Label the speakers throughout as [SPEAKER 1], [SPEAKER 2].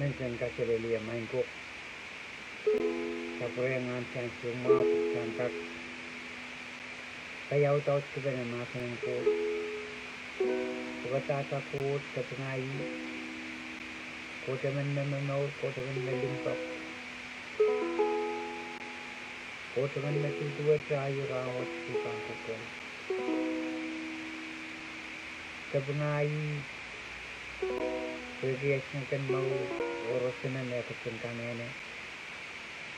[SPEAKER 1] mention Kasareli Mango. Kapurangan sang semua sangkak. Kaya utaut kita nama sangko. Kata takut ketengai. Kota menau, kota melimpak. Kota menatu dua cayu rawat di pangkalan. Ketengai. Pergiaskan mau urusan yang ketenkan ini.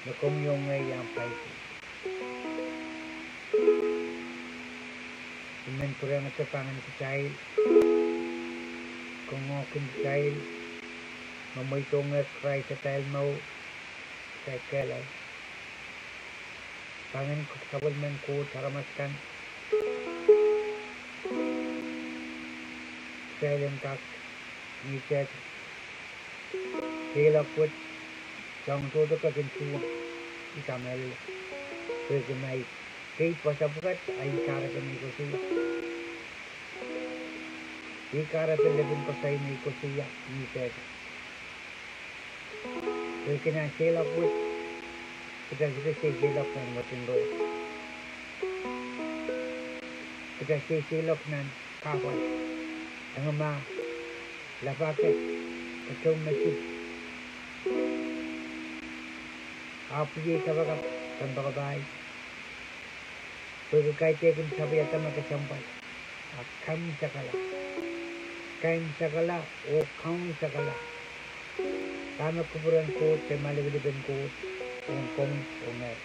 [SPEAKER 1] Nakom yung yang baik. Iman kurang kepangan kecil. Kongokin kecil. Memoitong krai kecil mau. Kekal. Pangan kawal mengko taramaskan. Kailan kak. Nicat. Kelakut. Jang todo ka kentuang. Ikamel. Perkenai. Kay pasapukat ay karapan ko siya. Ikarapan labin ko sa inyo ko siya. Nicat. Perkenai kelakut. Kita siya kelak ng matindo. Kita siya kelak ng kawal. Ang ama. Lapaket, kacau masih. Apa je kabak tanpa kabai. Berkai tekin sampai atas maka sampai. Akam sakala, kain sakala, kaum sakala. Kami kuburan kot, temali berikan kot, ongkong ongai.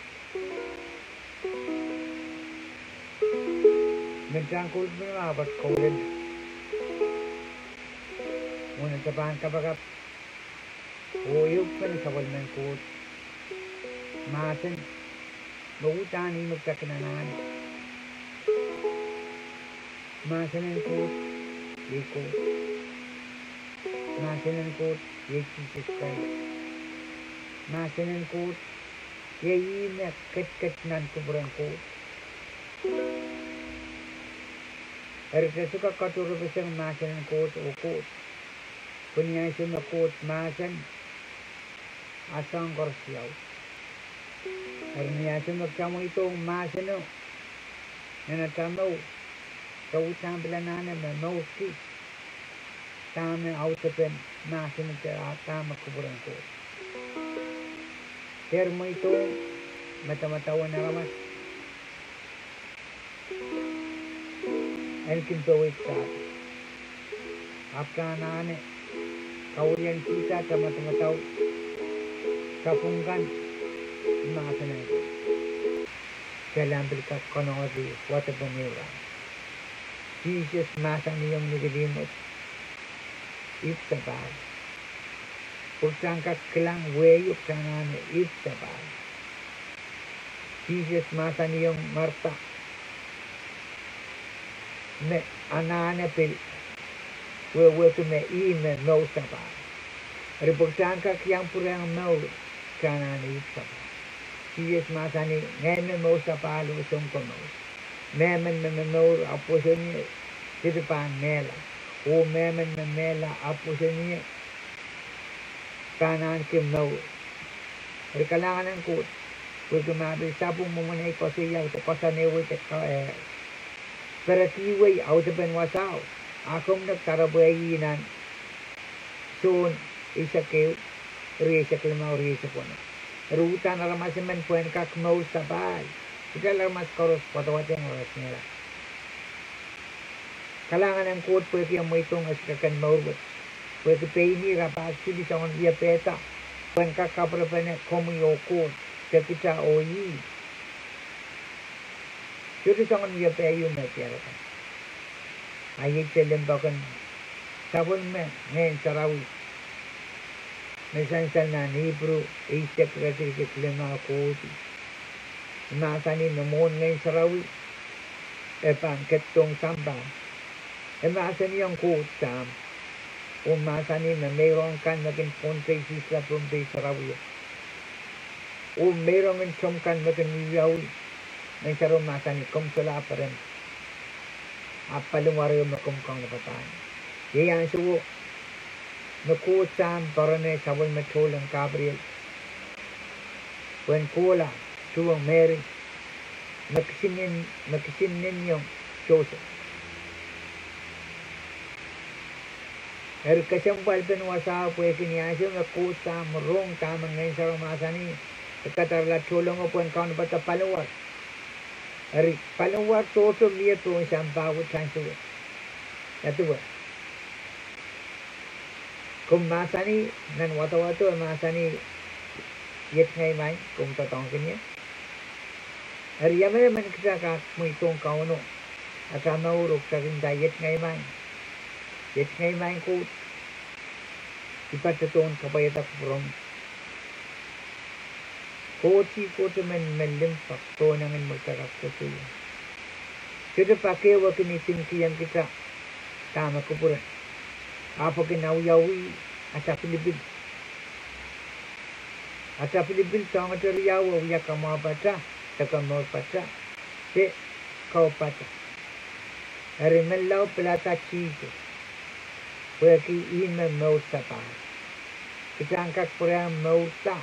[SPEAKER 1] Mencangkul mengabat kaulen. Muna tapahan kapagap. Uyog pa na sawal ng kot. Masan. Magutan ni magkakinanan. Masan ng kot. Yeko. Masan ng kot. Jesus Christ. Masan ng kot. Yayin na kat-kat nan kuburang kot. Erita suka katuro besang masan ng kot o kot. Punya semua kot masan asang korsiau. Artinya semua kamu itu masan no. Nana tamu kau tampilan nana Momourki. Tamu autepen masan itu tamu kuburan kot. Termo itu mata-mata wana ramas. Elkin tawit sa. Apka nane. Kaulian kita teman-teman tahu kapungkan masa nanti dalam berkat konodi wata pemira Jesus masa ni yang digelimut iftabal ursangka kelang weyuk sanane iftabal Jesus masa ni yang marta me anane pil Wewe tu me ime mau sapa. Reportan ka yang purang mau kana ni sapa. Sies masani ngene mau sapa lu song kono. Memen me mau aposoni di depan mela. O memen me mela aposoni kanan ke mau. Rekalangan ang kot. Pagkamabi sabong mo muna ikosiyaw te kosanewe te peratiwe au te benwasao. Akum nagtarabayinan soon isakil risakil mau risakona rutan aramasemen puen kak mau sabay kita lamas koros patawateng oras nila kalangan ang kot pwede ang mo itong askakan maurot pwede payini rapat sili sa on dia peta puen kak kaprapan komuyo kot kakita oyi sili sa on dia payo na tiarakan ayat telembakan sabun me ngayon sarawi mesansan na Hebrew isyak kasi kiklema koti masani namon ngayon sarawi epang ketong samba masani yung kot sam masani na mayroon kan maging ponte sisla ponte sarawi mayroon ng sumkan maging niyawi ngayon sarawi masani kumsala pa rin apalung wari makumkang napatan. Yang suwo Naku sam parane sabon metolang Gabriel. When Kola, tuang Mary, nakisinin yung Joseph. Kasambal penwasa po kiniasyo naku sam rong tamang ngayon sa romasani. Katarla tulong ko pun kaun bata paluwag. Paluwag toto liya po siyang bawat sansuwa. Ito ba? Kung masani nan wato masani yet ngay mai kung tatong kanya. Yaman man kita ka mo itong kauno at maurok sa rinda yet ngay mai. Yet ngay mai ko ipatutong kapayat ako from ko men limpak to nangan magkakakutuyo. Kita pakai wakinitin kiyang kita tama ko pura. Apa kinawiyawi asa Pilipin. Asa Pilipin tong ateriyawa wiya kama pata, takamo pata, se kau pata. Hari melau pelata chiso. Waki ina mau sapa. Kita angkat pura mau sa.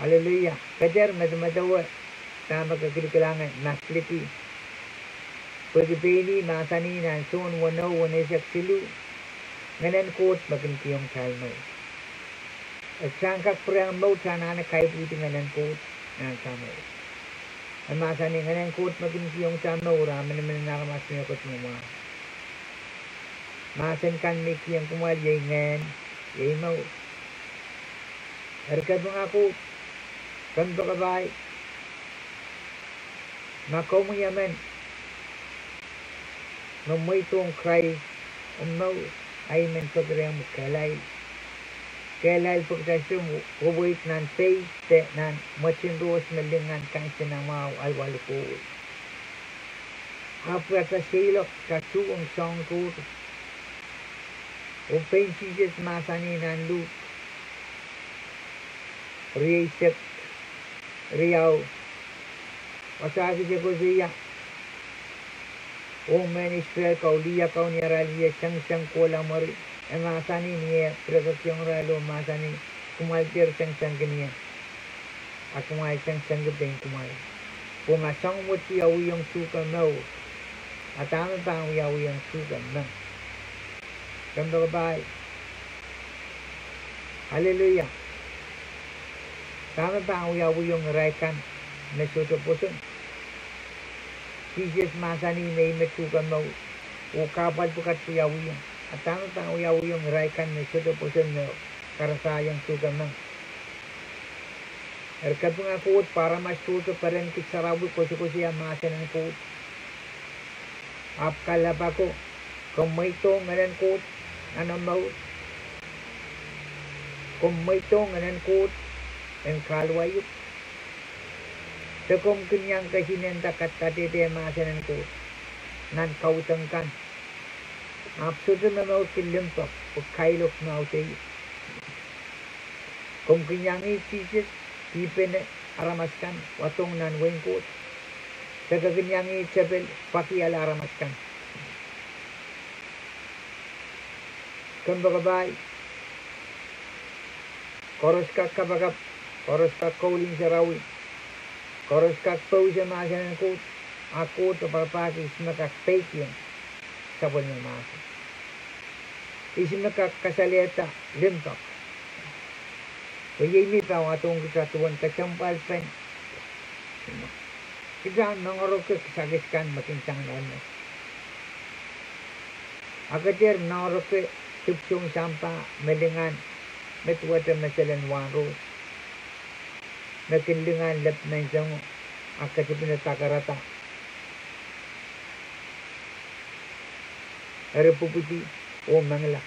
[SPEAKER 1] Haleluya. Kajar madmadawa tama kakilikalangan nasliti. Pagpili masani nan son wano wanesak silu nganan kot makin kiyong chalmo. At sangkak perang mau tanana kai puti nganan kot nan samo. At masani nganan kot makin kiyong chalmo ramen menaramas niya kot muma. Masan kan may kiyang kumal yay ngan yay mau. Harkat mga kot kan bakabay. Makaw mo yaman. May itong cry mau ay men pagreang kalay pagkasyo mo ubuit nan faith te nan machin ros melingan kan sinamaw ay waluko hapra sa silok kasuong song ko o pensijes masani nan lu riyasak riyaw wasabi ko siya O men Israel kau liya kau ni ralia sang kola mari. Masani niya prakasyong ralo masani kumaltir sang kaniya. Ako may sang gabing kumay. Kung asang mo siya uyang suka no. At tama pa ang uyang suka no. Kanda ka ba? Hallelujah. Tama pa ang uyang raikan na suto puson. Jesus masani may metukan mo o kapal pukat uyawiyang at tama pang uyawiyang raikan may suto puson mo karasayang sukan mo erkat po nga kuot para mas suto pa rin kiksarabu ko siya masan ang kuot apkalapa ko kung may itong nganan kuot anong mo kung may itong nganan kuot ang kalwayok Tekom kenyang kasinenta katete masanan ko nan kautangkan. Absolute memang kilimpak kailok mau te. Kom kenyang isis tipen aramaskan watong nan wengkot. Teka kenyang cepel paki ala aramaskan. Kan bagabay. Koros ka kabagap. Koros ka kauling sarawi. Koros kak pau sa masanan ko, ako to parpaki ismakak fake yan, sabon ng masa. Ismakak kasaleta, limpak. Kaya ini pa ang atong kisatuan kasampal pen. Kita nangarok ka kasagiskan makinsang nana. Akadir nangarok ka tupsong sampa melingan metwata masalan wangros. Nakinlingan lap na isang akasipin na takarata. Repuputi o mangla.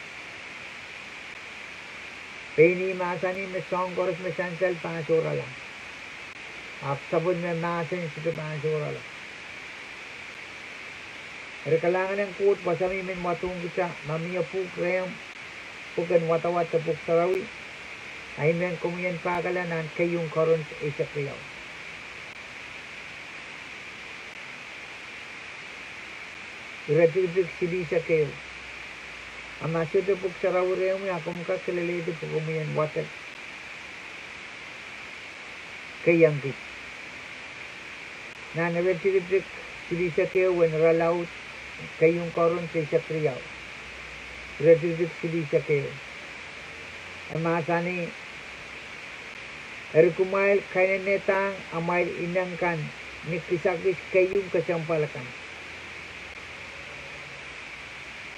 [SPEAKER 1] Peni masani में song chorus में संचल 5 और अला. आप sabon में masan situ 5 और अला. Rekalangan ng kuot pasami min watong kita mamiya puk reyang pukan watawat sa puk sarawi. Ay men kumiyan pagalanan kayong karon sa isa kayaw. Iratibig silisa kayo. Ama sudah buk sarawure mu aku muka kelele itu pukumian water kayangkit. Na nabetik sudi sakeu wen ralaut kayung korun te sakriyau. Redik sudi sakeu. Ama sani Erkumail kainenetang amail inangkan ni kisakis kayung kesampalakan.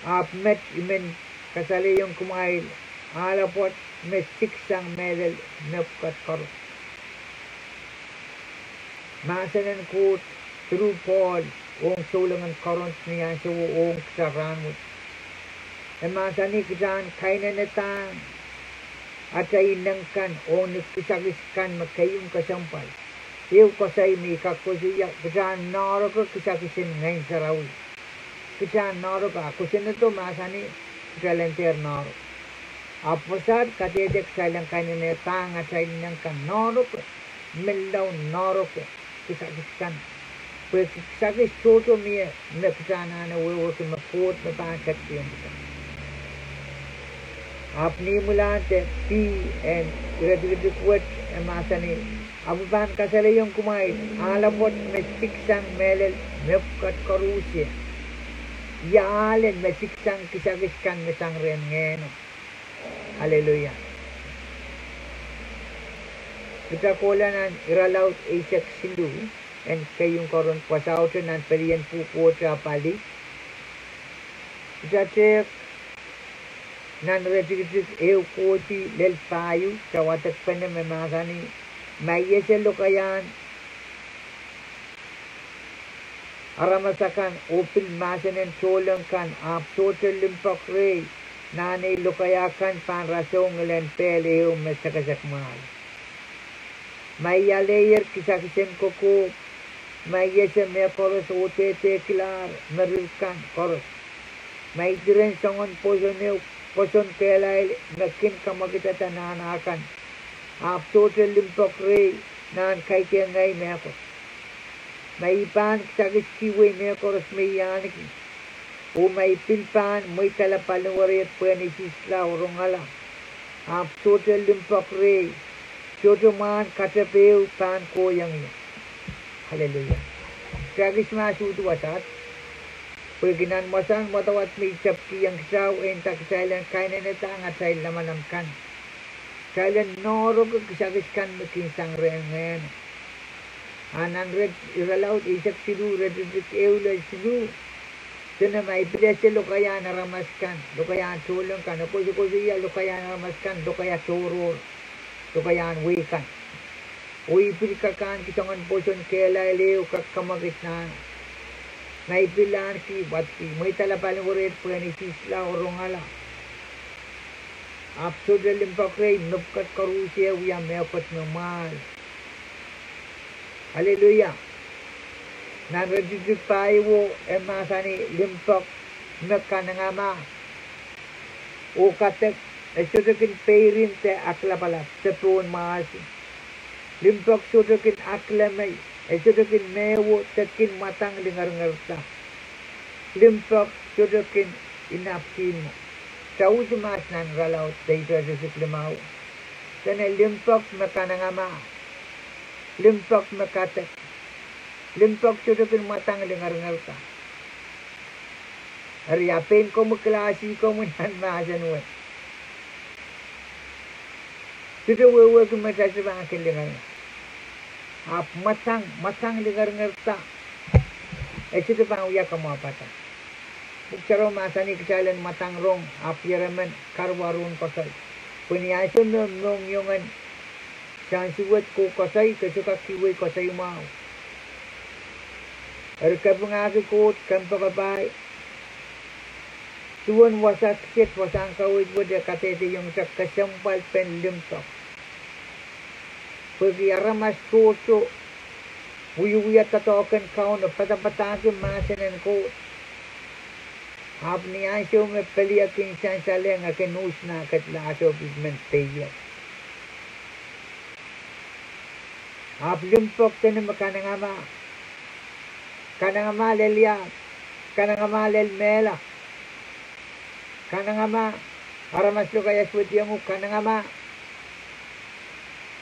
[SPEAKER 1] Apmet imen kasali yung kumail alapot me siksang medel nepkat karo. Masanan ko through Paul ong sulangan korons niya sa ong kasaranmut. E masani kisan kainenetang at sa inangkan o nagkisakiskan magkayong kasampal. Iyo kasay may kakusiya, kisaan naro ko kisakisin ngayon sa rawi. Kisaan naro ka, kusin na ito masani, kisalenter naro. Apasad katedek sa ilang kanina tang at sa inangkan naro ko, milaw naro ko, kisakiskan. Pwede kisakis toto miya, na kisana na wiwo ki maput na pangkat yung kisakis. Apni mulante P and redik wet emasani abuban kasale yung kumain alapot mesiksang melel mepkat korusya yaalen mesiksang kisakiskan mesang rengeno. Haleluya. Kita kolanan iralaut isak silu and kayong koron pasautan ng perian puputra pali. Kita cek nan redik eu koti lel payu kawatak pene memasani mayesel lokayan aramasakan opil masanen solangkan ap total limpakre nane lokayakan pan rasong len peleu mesakasak mal mayaleyer kisakisen koko mayese me koros ote teklar merilkan koros maydiren songon posoneu Poson kelai nakin kamagita tananakan. Ap total limpakre nan kay ngay meko. May pan sagis kiwi meko ros may yaniki. O may pilpan may talapaluwarit panisisla urungala. Ap total limpakre. Choto man katapeu pan koyang niya. Hallelujah. Sagis masudu asat. Perginan masang matawat may sapki yang saw entak sailan kainan etang at sail namanamkan. Sailan noro ko kisakiskan makinsang rengen. Anang red iralaut isak silu redik eula silu. Tena may pilese lokaya naramaskan. Lokaya tulong kan. Kusi-kusiya lokaya naramaskan. Lokaya turur. Lokaya wikan. Uy pilkakan kisangan poson kelay leo kakamagit na. May pilan ki bati may talapaling urit panisisla urungala. Apso de limpakre nupkat karusya uya meokot normal. Hallelujah. Nan redik payo emasani limpak na Kanengemah. O katek esudakin peirin te aklapalat tepun maasi. Limpak sudakin aklamay. Sudakin mewo tekin matang dengar-ngerta. Limpak sudakin inapkin mo. Tahu semas nan ralaut dahito susuk limau. Tana limpak Kanengemah. Limpak katek. Limpak sudakin matang dengar-ngerta. Ariapin ko mo klasi ko mo nan masan mo. Sudah wewe ko matasabang akin dengar-ngerta. Ap matang dengar ngerta. Itu pang uya kamu apa ta? Bukcaro masani kecalan matang rong ap yaraman karwarun kosai. Puniasem nong yongan sansuwat ko kosai kesuka kiwi kosai mau. Erkabung aku kot kampo kabay. Tuan wasak set wasang kawit wada katete yung sak kasampal pen limtok. Pergi aramas koto, wuyu-wuya tatokan kau na patapatake masanan ko. Apni asyo me peliakin sansaleng akin usna kat laso pigment peya. Ap limpok tene Kanengemah. Kanengemah lelia, Kanengemah lel mela. Kanengemah aramas lo kaya switi yang Kanengemah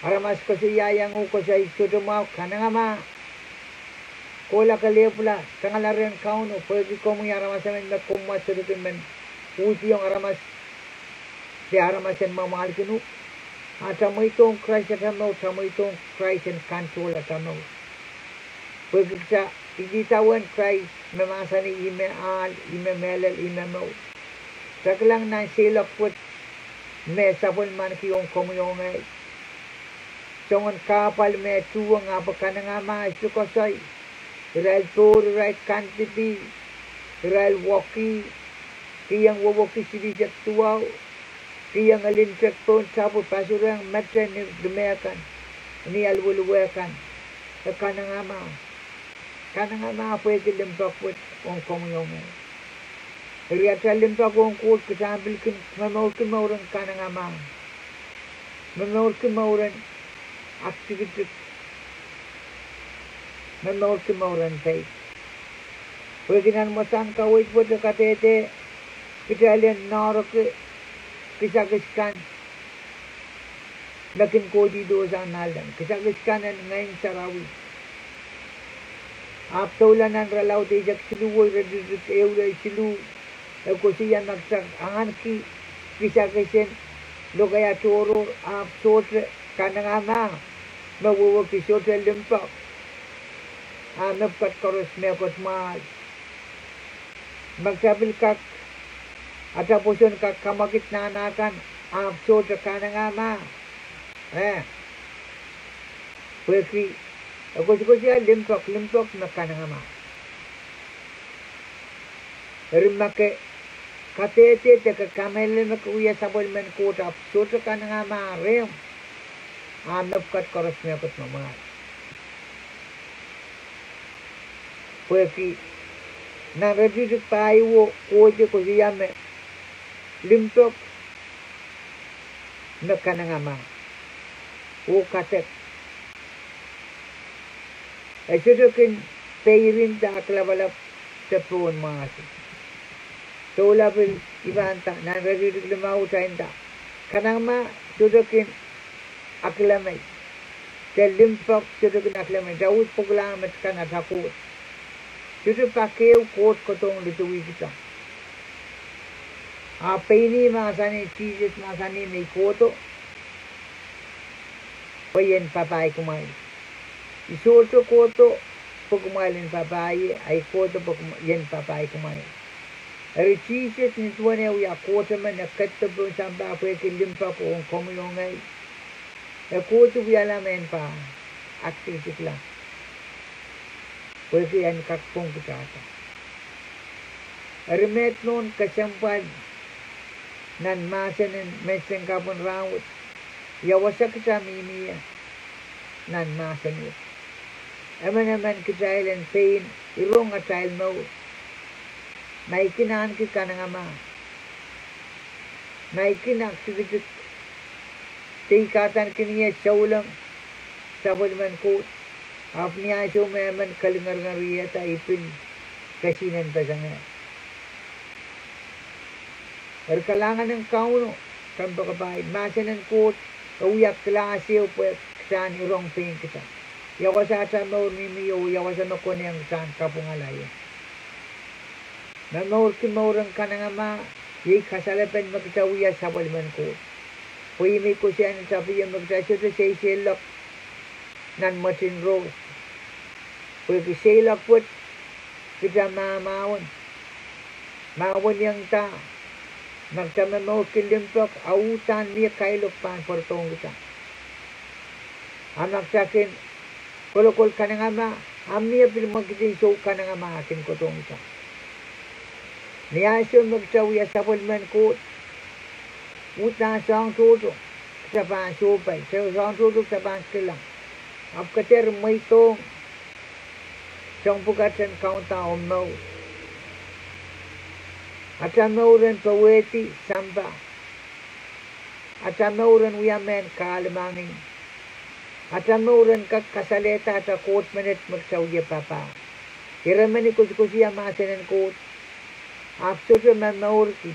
[SPEAKER 1] aramas ko siya yang ko sa isudumaw Kanengemah kola kaliya pula tangalarin kauno pwede ko mo aramas amin na kumwa surutin men uti yung aramas di aramasin mamahal kinu atamo itong Christ atamo itong Christ and control atamo pwede sa igitawan Christ memasa ni ime al ime melel ime mo saklang na silak put me sabon man ki yung komuyong ay songon kapal me tuwang apa Kanengemah isu kosay Ral tour right quantity ral walkie kiyang wawaki sidijak tuwaw kiyang alintrek pon sabu pasurang matre ni dumeakan ni alwulwekan sa Kanengemah apa yung limpak put ang komuyong ay riyata limpak ang kuot kasambil kin mamawkin mauran Kanengemah mamawkin mauran activity mamawkin mauran tayo Pwedinan mo saan ka wait po sa katete kita alin narok kisakiskan nakin kodi do sa nalan kisakiskan ngayon sarawi aptaulan ang ralaw tijak siluwoy radudut eulay silu ako siya nagsak angan ki kisakisin lo kaya toro apsotre Kanengemah mawawag kisotre limpak napkat koros mekot mahal magsabil kak atapusun kak kamakit na anakan absurd sa Kanengemah pwede ako siya limpak na Kanengemah rimake katete teka kamele makuya sabol men kota absurd sa Kanengemah rim napkat koros mekot mahal pwede na radidit tayo kode ko siya me limtok na Kanengemah o kaset ay sudukin pairin da aklabalap sa puon mga si so labil ibanta na radidit limaw tayo da Kanengemah sudukin aklamay sa limtok sudukin aklamay daud paglamat ka na takot Jutu pakeu kot kotong lituwi kita. Apa ini masani cheeses masani may koto. Payen papai kumai. Isoto koto pagkumailin papai ay koto yen papai kumai. Ari cheeses nitwane uya koto man nakatta po samba pwede limpa ko ang komuyongay. Koto wala men pa activity lang. Pwede yan kakpong kitata. Arimet noon kasampad nan masanin meseng kapon rawat. Yawasak sa mimiya nan masanit. Naman kitailan pain irong atayal mo. May kinaan ki Kanengemah. May kinaktivitit. Tikatan kiniya saulang sabod man ko. अपनी आंखों में मन कलंगर रिया था इपिन कशीनन पसंग और कलांगन काउनो कम पकपाई मासनन कोट उया क्लासे ऊपर सान इरोंग pen kita yawasa sa Mour mimiyo yawasa no koneng san kapungalayo na Mour ang Kanengemah yi kasalapan magtawiya sa balman ko puimi ko siya ng sabi yung magtasyo sa silok nan Martin Rose. Pwede silak put kita mamawon yang ta magtamamaw kilimpok autan niya kailokpan portong kita. Anak sakin kolokol Kanengemah amniya pilmagitin so Kanengemah akin kotong kita. Niya siya magtawiya sa balman ko utang sang tuto sa pansupay sang tuto sa panskilang. Ab kater may tong siyang pugatan kaunta o Mour. At sa Mouran paweti samba. At sa Mouran uyamen kaalamangin. At sa Mouran kasaleta at akot manit magsawya papa. Kiraman ni kuskusiya masanan kot. After sa Mourki.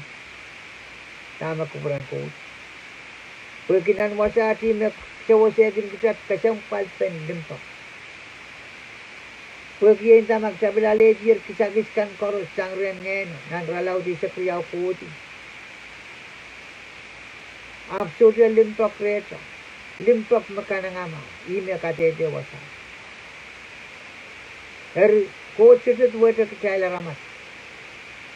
[SPEAKER 1] tama kuburan ko. Pagkinan wasa ati me sawasekin kita kasang palpen limpak. Pagkian tamak sabila lejir kisakiskan koros sangren ngeno nan ralau di sekriau putih. Absolutely limpak reta. Limpak Kanengemah. Ime kate dewasa. Coach itu buat kecailan ramas.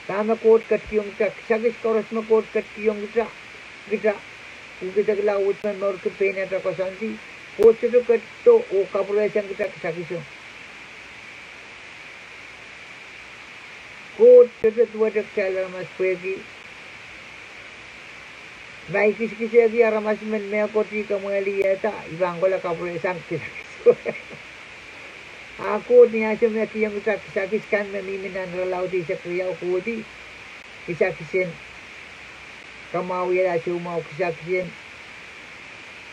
[SPEAKER 1] Tama coach ketiung kita, sagis koros ma coach ketiung kita laut man Mour ke pena ta kosanti. Coach itu keto o kapulaisan kita sagisong. Coach itu buat kecailan ramas pergi. Baik kisi lagi ramas men me koti kamueli eta ibang gola kapulaisan kita. Aku ni asam nak yang kita kisahkan memiminan ralau di sekriau kudi kisahkan kamau ia cuma kisahkan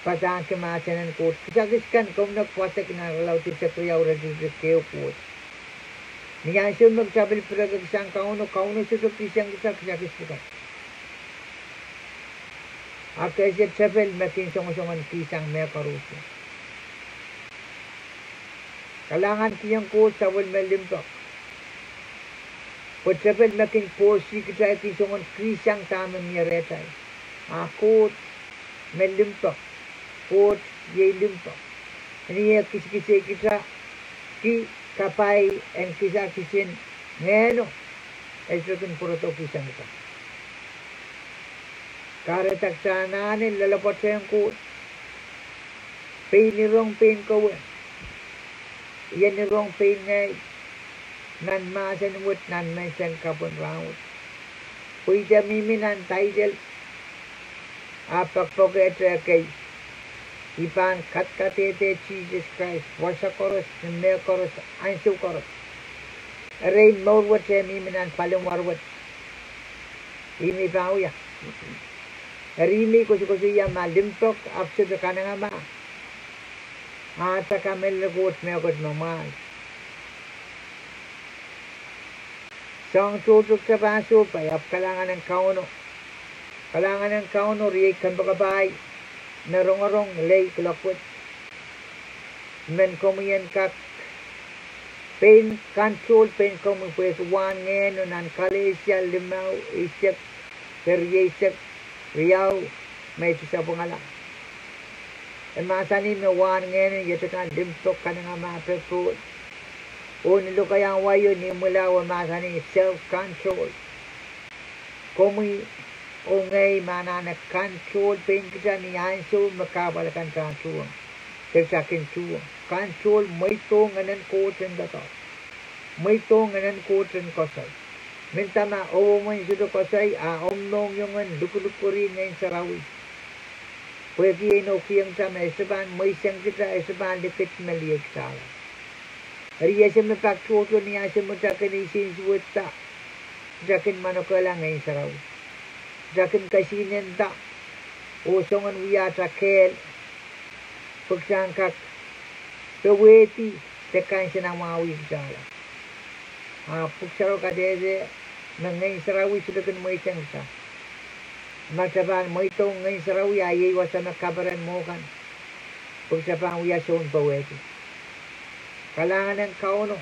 [SPEAKER 1] pasang kemasanan kod kisahkan kau nak puasa kena ralau di sekriau rajin sekriau kod. Ni asam nak cabil peraga kisah kau no susu kisah kisahkan. Aku asyik cabil makin songon kisah mereka rusuh. Kalangan kiyang ko sabon melimpak. Pagkapit making posi kita kisongon krisang tamang miyaretay. Ako melimpak. Kot ye limpak. Niya kisi kita ki kapay en kisa kisin ngeno. Esrokin purato kisang kita. Karatak sananin lalapot sa yung kot. Painirong pain ko. Yan ni rong pain ngay nan masan wut nan mensan kapon raut. Puida miminan title apak poket kay ipan katkatete Jesus Christ wasa koros me koros ansu koros. Rain Mour wut sa miminan palong warwut. Imi pao ya. Rimi kusi ya malimpok apso de Kanengemah. Ata kamel lagot me agot normal. Sang tutuk sa baso pa yap kalangan ng kauno. Kalangan ng kauno riyay kan bakabay. Narong-arong lay kulakot. Men komuyan kak. Pain control pain komu pues wan ngeno nan kalisya limaw isyak. Perye isyak riyaw may sisabungalang. Masani me wan ngene yatakan limtok Kanengemah pepul. O nilo kayang wayo ni mula wa masani self-control. Kumi o ngay mana na control pain kita ni hanso makabalakan control. Tersakin chuo. Control may to nganan koten dato. May to nganan koten kosay. Mintama o man sudo kosay omnong yung dukulukurin ngayon sa rawi. Pwede ino kiyang sama esaban may siyang kita esaban likit maliyak sala. Riya siya mapagtuto niya siya mutakin isin suwata. Jakin manukala ngayon sa raw. Jakin kasinenda. Usongan wiyata kel. Pagsangkak. Kaweti. Tekan siya ng mawig sala. Pagsaro ka dede. Ngayon sa raw sudah kan may siyang sa. Magsaban mo itong ngayon sa raw ayay wasa nakabaran mo kan. Pagsapang wiyason pa weti. Kalangan ng kauno.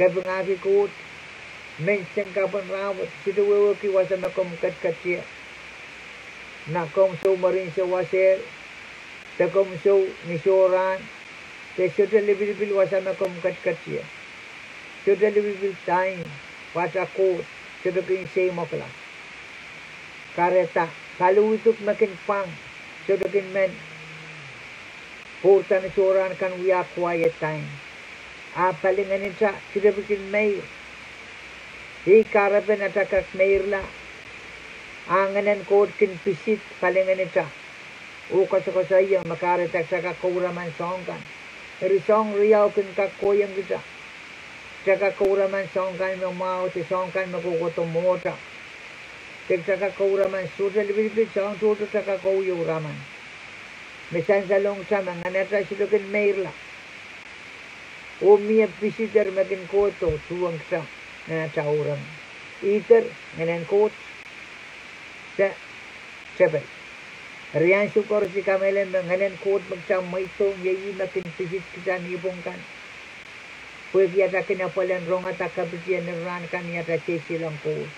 [SPEAKER 1] Kabangaki ko. Mensan kapan rawat. Sito wawaki wasa makumkat-kat siya. Nakom so marin sa wasir. Takom so nisoran. Sito libil wasa makumkat-kat siya. Sito libil time. Wasa ko. Sito kinsay mo kala. Kareta, kalau itu makin pang, sudah men, portan soran kan we are quiet time. Palingan itu sudah bikin mail. Di karapen atakak mail lah. Anganan kod kin pisit palingan itu. O kasaya makaretak saka kuraman song kan. Risong riau kin kakoyang kita. Saka kuraman song kan mau si song kan makukuto mota. Saka kauraman sudah lebih song tutu saka kauyo raman. Mesan salong sama nganata silokin mail lah. O miya visitor makin koto tuwang sa nganata orang. Iter nganan kot. sa sebel. Riyan syukur si kamelen menganen kot magsa maitong yayi makin pisit kita nibongkan. Pwede yata kinapalan rong at akabitian ran kan yata sisilang kot.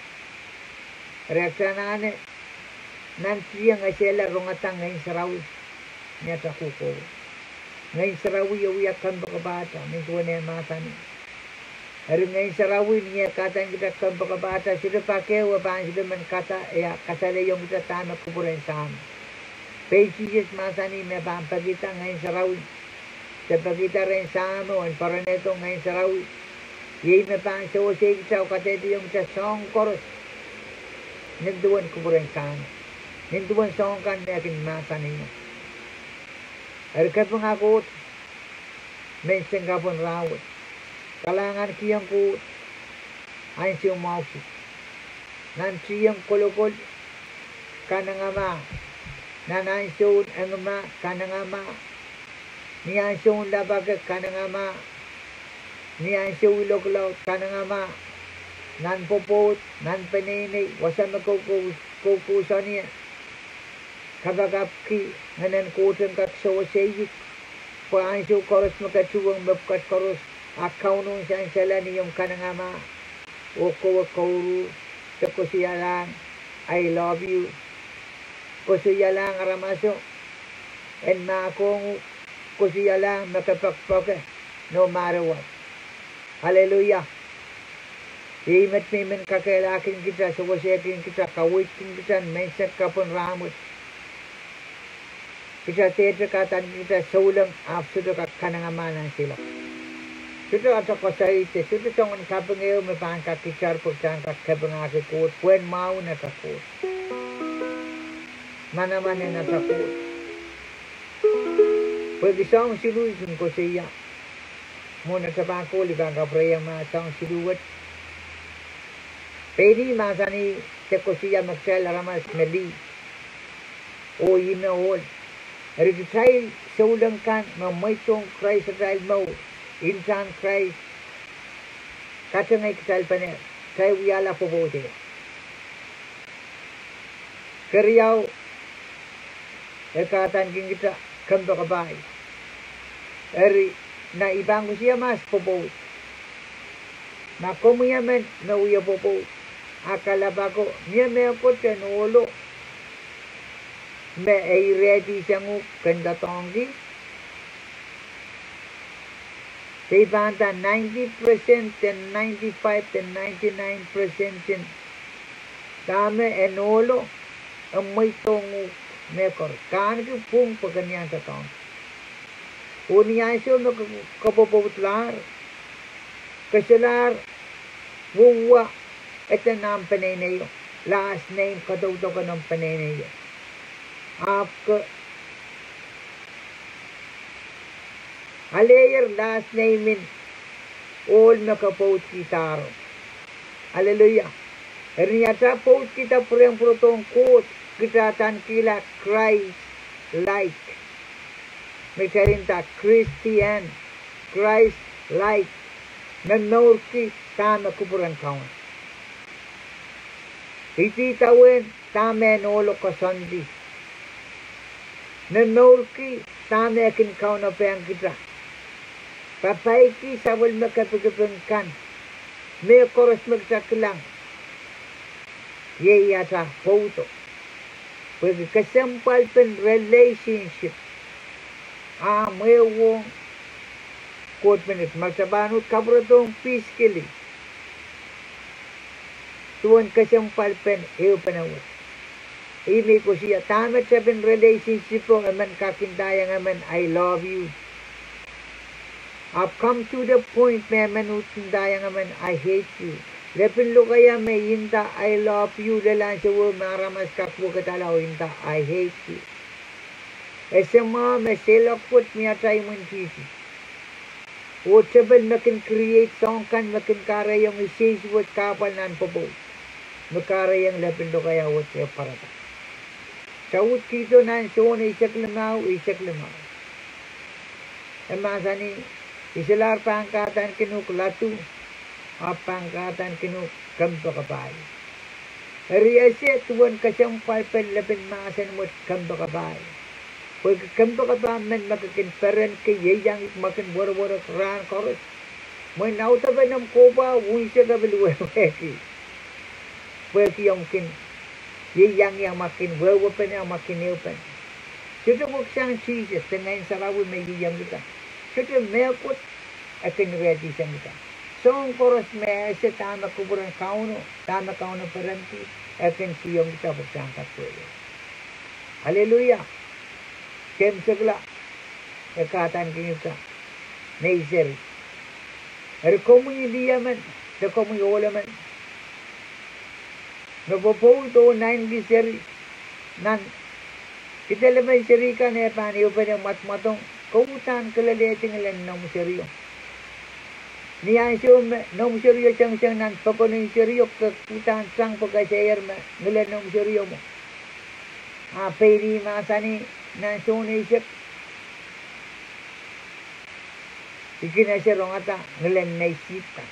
[SPEAKER 1] Reaksana nanti yang asela rong atang ngayon sarawi nyata kuko. Ngayon sarawi yawi akan bakabata mintuan yang masani. Hari ngayon sarawi niya kata kita kan bakabata sudah pakai waban sudah menkata ya kasale yung kita tanah kuburan sama. Pejis masani me bang pagita ngayon sarawi. Sebab kita rin sama on para neto ngayon sarawi. Yay me bang so say kita kata yung kita song koros. Ninduan kuburan sama. Ninduan song kan yakin masani mo. Erkat pengakut, menseng kapun rawat. Kalangan kiyang kut, ayon siyang Mourki. Nan siyang kolokol, Kanengemah. Nan ayon siyang Engemah, Kanengemah. Niyan siyang labag, Kanengemah. Niyan siyang iloglaw, Kanengemah. Nan popot, nan penini, wasan magkukusa niya. Kabagapki, nganan kutang kaksawa sayik. Paan siya koros makatuwang mapkat koros. Akaw nung siyang sala niyong Kanengemah. Oko kauru. Tako siya lang. I love you. Ko siya lang aramaso. And maakong ko siya lang makapakpake. No matter what. Hallelujah. Imat mimin kakailakin kita. Sawasakin kita. Kawitin kita. Mensak kapon ramot. Kita teater katan kita saulang after ka Kanengemah ng sila. Sudah atau kosai te sudah tongon kapengeu me pangka kicar putang ka kapengake kot puen mau na ka kot. Mana-mana na ka kot. Pwede song siluy kun ko siya. Muna sa bangko libang ka preyang ma song siluwat. Pwede masani te ko siya magsel ramas meli. O yina ol. Rikitai saulangkan mamaitong Christ at Israel Mour. Insan Christ. Kata ngay kisal paner. Kaya wiyala po bote. Kariyaw. Ekatan king kita. Kamba kabay. Eri na ibang ko siya mas po bote. Na kumuyaman na uya po bote. Akala ba ko. Niya may ako tenolo. May ay ready siyang kanda tongi. They banta 90% and 95% and 99% in dame enolo ang may tongo mekor. Kaan ki pung paganyan sa tong. Uniyan siya kapaputlar. Kasilar wuwa ito na ang pananayo. Last name katawto ka ng pananayo. आपका Alayer last name in all nakapot kitaro. Hallelujah. Ternyata pot kita purang protong kot kita tan kila Christ like. Mekarinta Christian Christ like. Momourki tama kuburan kawan. Iti tawin tama nolo kasandi. Momourki tama akin kau na payang kita. Papaiki sawal makapagabangkan. May koros magsaklang. Ye yata photo. Pwede kasampal pen relationship. May wong. Quote minute. Magsabanot kabratong physically. Tuwan kasampal pen. Ew panawat. Imi ko siya. Tamat sa pen relationship ko. Aman kakindayang aman. I love you. I've come to the point may manutindayang aman, I hate you. Lepin lo kaya may hinta, I love you. Dalan siya wo maramas kakbo katalaw hinta, I hate you. Esa ma may selakpot miya tayo mintisi. O sabal makin create song kan makin karayang isis wat kapal nan pabo. Makarayang lepin lo kaya wat siya parata. Sawut kito nan siya na isak lamaw. Emasani, isilar pangkatan kinuk latu, pangkatan kinuk kampa kapay. Riese tuan kasampal pen labin masan mut kamba kabay. Pag kamba kabay men makakin peren ke yeyang makin bora-bora keran korus. Mo nauta benam koba unsa ka belweki. Pag yung kin yeyang yang makin wewe pen yang makin neupen. Sudah buksang Jesus dengan sarawi may yeyang kita. Sudah melkut akin ready sa kita. Song koros me se tama kuburan kauno peranti akan siyong kita bersangkat kuya. Haleluya. Kem segala ekatan kita. Neiser. Komunyi dia man, the komunyi olaman. Nabopo do nine giseri nan kita lemay serika ne pani upaya matmatong kubutan kelaleting len nam seriyo. Niya siyo nom seriyo chang nan pakonin seriyo kubutan sang pagkasayer me ngilan nom seriyo mo. Peri masani nan suni siya. Ikin siya rongata ngilan naisita.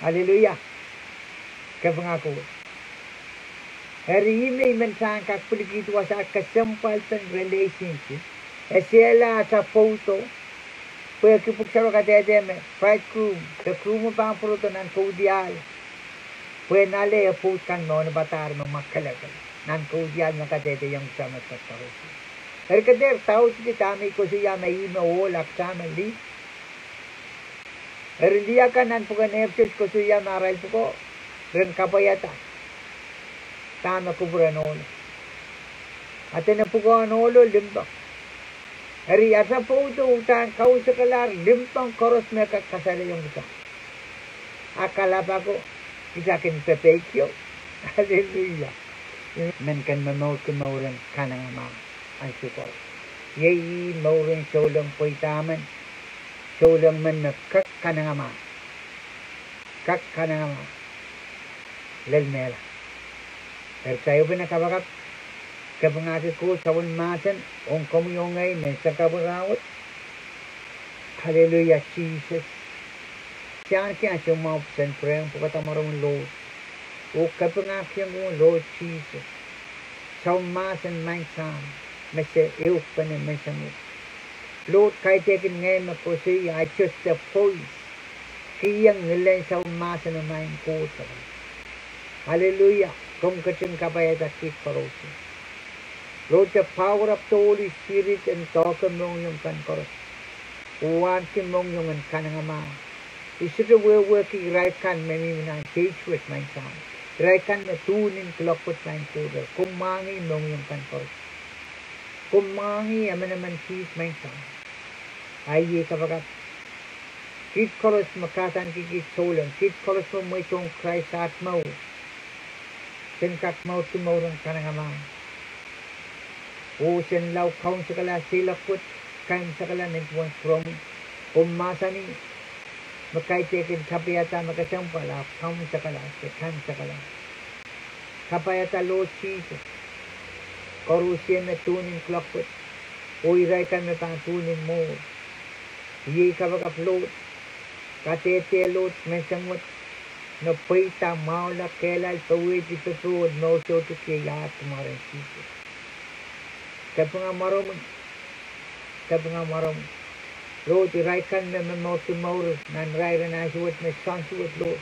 [SPEAKER 1] Haleluya. Kapangako. Hari ini mensangkak begitu asa kesempatan relationship. Esela sa foto. Pwede kipuksaro ka dede me. Pride crew. The crew mo pang puluto ng kaudial. Pwede nale post kan mo na batar mo makalagal. Nan kaudial na ka dede yung sama sa tao. Hari kader tao si tami ko siya may imaolak sa mali. Hari dia kan nan puga nepsis ko siya maral ko. Ren kapayata. Tama kuburan olo. At napukuhan olo, limbang. Hari asa po ito utan, kau sekalar, limbang koros may kakasala yung kita. Akala pa ko, isa kin pepekyo. Hallelujah. Men kan Momourki Mouran Kanengemah. Ang sukor. Yay Mouran solang poitaman. Solang man na Kanengemah. Kanengemah. Lelmela. Tayo pinakabakap kapangakit ko sa masan ang komuyongay na sa kabarawat. Hallelujah, Jesus. Siyan kaya siya maupsan prayang pagkatamarong Lord. O kapangakit ko, Lord Jesus. Sa masan mansan, masa iupan na mansamit. Lord, kahit yakin ngayon ako siya, I just the voice. Kiyang nilay sa masan na main ko. Hallelujah. Come kachin kapayata kit parosi. Lord, the power of the Holy Spirit and talk among yung kan koros. Uwan kimong yung an Kanengemah. Isuto we're working right kan memi na teach with my son. Right kan na tunin clock with my father. Kumangi mong yung kan koros. Kumangi aman teach my son. Ay kapagat. Kit koros makatan kikit solan. Kit koros mo may tong Christ at mo. Sinkak mau tumurong Kanengemah. O sin lau kaun sakala sila put kain sakala nagpuan from umasa ni makaitekin kapayata makasampala kaun sakala kan sakala. Kapayata Lord Jesus. Korusya na tunin klaput. O iray ka na tunin Mour. Iye kabagap Lord. Katete Lord mesamut. No paita maula kelal pawiti petrol no so to kaya tumaran Jesus. Kapanga marom. Lord, iray kan na Momourki Mour nan ray na suwat may son suwat Lord.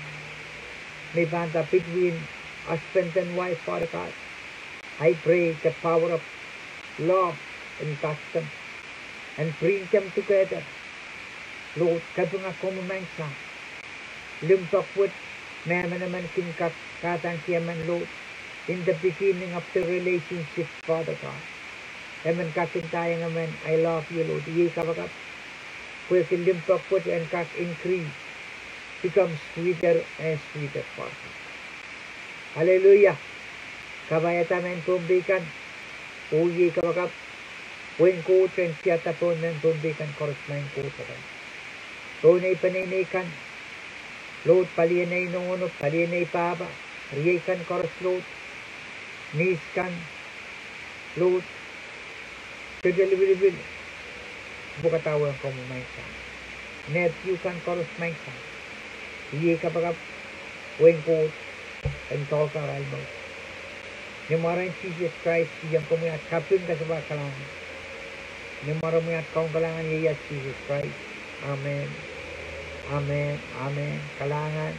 [SPEAKER 1] May banta between husband and wife, Father God. I pray the power of love and custom and bring them together. Lord, kapanga kumamansa. Limpak with Mama naman kinkatang kiyaman Lord. In the beginning of the relationship, Father God. Amen kakintaya naman, I love you Lord. Iye kabagat. Pwede limpak put and kak increase. Become sweeter and sweeter, Father. Hallelujah. Kabayata men tumbikan. Uye kabagat. When ko and siyatapon men tumbikan korosmain ko tagan. Tunay paninikan. Lord, palianay nungunot, palianay paba, riyakan koros Lord, niskan, Lord, kadalibil, bukatawa ko mo may sa, nephew kan koros may sa, riyakan pagka, when ko, dan kau karai mau. Nemaran Jesus Christ yang kau melihat kapun ke sebuah kalangan. Nemaran melihat kau kalangan ya Jesus Christ. Amen. Amen. Amen. Kalangan.